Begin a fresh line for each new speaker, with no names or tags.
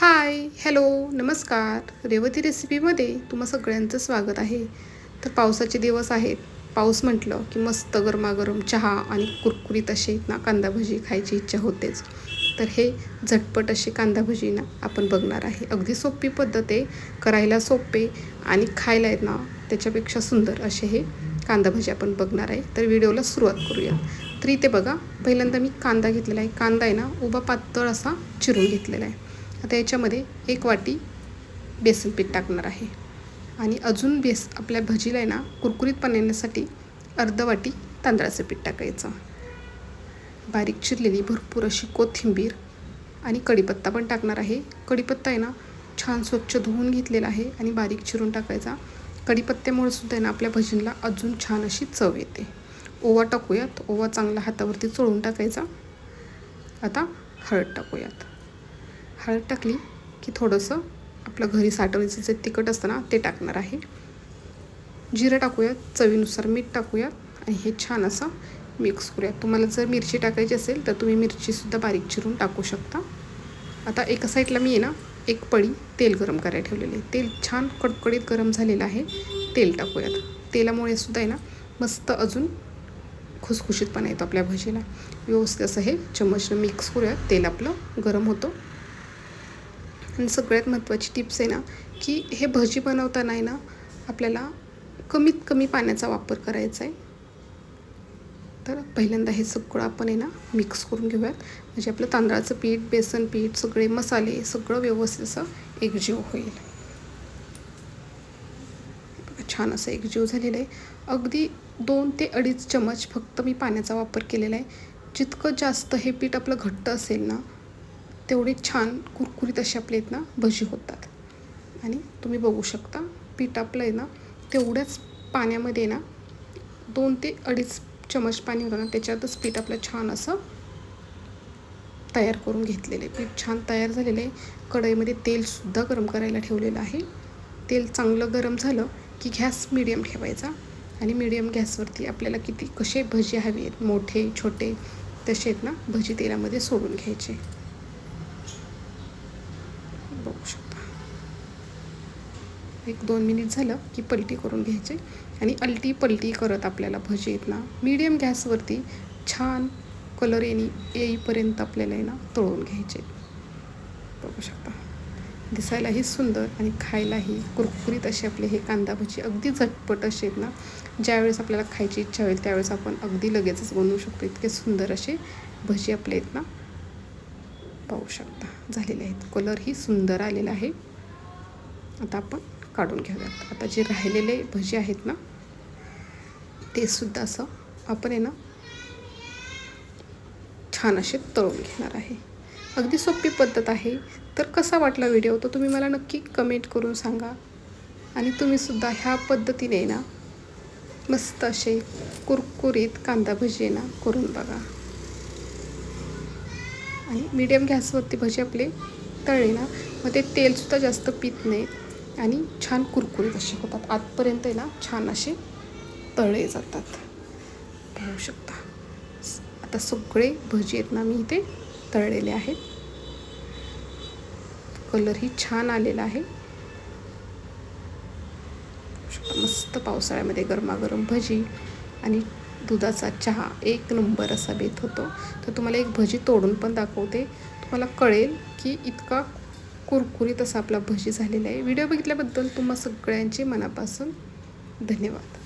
हाय, hello, नमस्कार. रेवती रेसिपीमध्ये तुम्हा सगळ्यांचं स्वागत आहे. तर पावसाचे दिवस आहेत. पाऊस म्हटलं की मस्त गरमागरम चहा आणि कुरकुरीत असे ना कांदा भजी खायची इच्छा होतेच. तर हे झटपट असे कांदा भजी ना आपण बघणार आहे. अगदी सोपी पद्धत आहे, करायला सोपे आणि खायला आहेत ना त्याच्यापेक्षा सुंदर असे हे कांदा भजी आपण बघणार आहे. तर व्हिडिओला सुरुवात करूया. तर इथे बघा, पहिल्यांदा मी कांदा घेतलेला आहे. कांदा आहे ना उभा पातळ असा चिरून घेतलेला आहे. आता याच्यामध्ये 1 वाटी बेसन पीठ टाकणार आहे आणि अजून आपल्या भजीला आहे ना कुरकुरीतपणा येण्यासाठी अर्धा वाटी तांदळाचं पीठ टाकायचं. बारीक चिरलेली भरपूर अशी कोथिंबीर आणि कढीपत्ता पण टाकणार आहे. कढीपत्ता आहे ना छान स्वच्छ धुवून घेतलेला आहे आणि बारीक चिरून टाकायचा. कढीपत्त्यामुळे सुद्धा आहे ना आपल्या भजीला अजून छान अशी चव येते. ओवा टाकूयात. ओवा चांगला हातावरती चोळून टाकायचा. आता हळद टाकूयात. हळद टाकली की थोडंसं आपलं घरी साठवणीचं जे तिखट असतं ना ते टाकणार आहे. जिरं टाकूयात, चवीनुसार मीठ टाकूयात आणि हे छान असं मिक्स करूयात. तुम्हाला जर मिरची टाकायची असेल तर तुम्ही मिरचीसुद्धा बारीक चिरून टाकू शकता. आता एका साईडला मी आहे ना 1 पळी तेल गरम करायला ठेवलेले आहे. तेल छान कडकडीत गरम झालेलं आहे. तेल टाकूयात. तेलामुळे सुद्धा आहे ना मस्त अजून खुसखुशीतपणा येतो आपल्या भजीला. व्यवस्थित असं हे चम्मचनं मिक्स करूयात. तेल आपलं गरम होतं. आणि सगळ्यात महत्त्वाची टिप्स आहे ना की हे भजी बनवताना आहे ना आपल्याला कमीत कमी पाण्याचा वापर करायचा आहे. तर पहिल्यांदा हे सगळं आपण आहे ना मिक्स करून घेऊयात. म्हणजे आपलं तांदळाचं पीठ, बेसन पीठ, सगळे मसाले सगळं व्यवस्थित असं एकजीव होईल. छान असं एकजीव झालेलं आहे. अगदी 2 ते 2.5 चमच फक्त मी पाण्याचा वापर केलेला आहे. जितकं जास्त हे पीठ आपलं घट्ट असेल ना तेवढे छान कुरकुरीत असे आपले आहेत ना भजी होतात. आणि तुम्ही बघू शकता पीठ आपलं आहे ना तेवढ्याच पाण्यामध्ये ना 2 ते 2.5 चमच पाणी होतं ना त्याच्यातच पीठ आपलं छान असं तयार करून घेतलेलं आहे. पीठ छान तयार झालेलं आहे. कढईमध्ये तेलसुद्धा गरम करायला ठेवलेलं आहे. तेल चांगलं गरम झालं की गॅस मीडियम ठेवायचा आणि मीडियम गॅसवरती आपल्याला कसे भजी हवे आहेत, मोठे छोटे तसे आहेत ना भजी तेलामध्ये सोडून घ्यायचे. बघू शकता 1-2 मिनिट झालं की पलटी करून घ्यायचे आणि अलटी पलटी करत आपल्याला भजी आहेत ना मीडियम गॅसवरती छान कलर येईपर्यंत आपल्याला आहे ना तळून घ्यायचे. बघू शकता दिसायलाही सुंदर आणि खायलाही कुरकुरीत असे आपले हे कांदा भजी अगदी झटपट असे आहेत ना. ज्यावेळेस आपल्याला खायची इच्छा होईल त्यावेळेस आपण अगदी लगेचच बनवू शकतो. इतके सुंदर असे भजी आपले आहेत ना पाहू शकता झालेले आहेत. कलरही सुंदर आलेला आहे. आता आपण काढून घेऊयात. आता जे राहिलेले भजी आहेत ना ते सुद्धा असं आपण आहे ना छान असे तळून घेणार आहे. अगदी सोपी पद्धत आहे. तर कसा वाटला व्हिडिओ तर तुम्ही मला नक्की कमेंट करून सांगा. आणि तुम्हीसुद्धा ह्या पद्धतीने ना मस्त असे कुरकुरीत कांदा भजी ना करून बघा. आणि मीडियम गॅसवरती भजी आपले तळले ना मग ते तेलसुद्धा जास्त पीत नाही आणि छान कुरकुरीत असे होतात. आतपर्यंत आहे ना छान असे तळले जातात. पाहू शकता आता सगळे भजी आहेत ना मी इथे तळलेले आहेत. कलरही छान आलेला आहे. मस्त पावसाळ्यामध्ये गरमागरम भजी आणि दुधाचा चहा 1 नंबर असा बेत होतो. तर तुम्हाला एक भजी तोडून पण दाखवते. तुम्हाला कळेल की इतका कुरकुरीत असा आपला भजी झालेला आहे. व्हिडिओ बघितल्याबद्दल तुम्हा सगळ्यांचे मनापासून धन्यवाद.